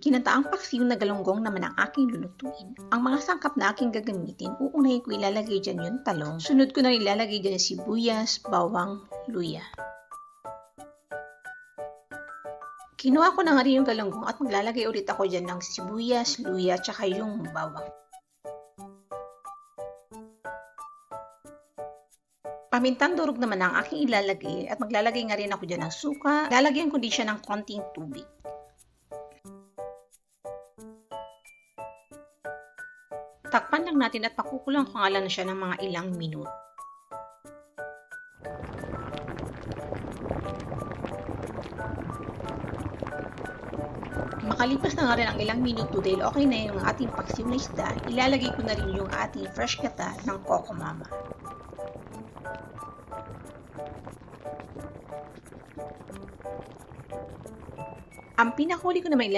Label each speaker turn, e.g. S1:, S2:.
S1: Ginataang paksiw na galunggong naman ang aking lulutuin. Ang mga sangkap na aking gagamitin, uunahin ko ilalagay dyan yung talong. Sunod ko na ilalagay dyan sibuyas, bawang, luya. Kinuha ko na nga rin yung galunggong at maglalagay ulit ako dyan ng sibuyas, luya, tsaka yung bawang. Pamintang durog naman ang aking ilalagay at maglalagay nga rin ako dyan ng suka. Lalagyan ko din siya ng konting tubig. Takpan lang natin at pakukulang ko nga lang na siya ng mga ilang minuto. Makalipas na nga rin ang ilang minuto dahil okay na yung ating paksiw na isda, ilalagay ko na rin yung ating fresh gata ng Coco Mama. Ang pinakahuli ko na may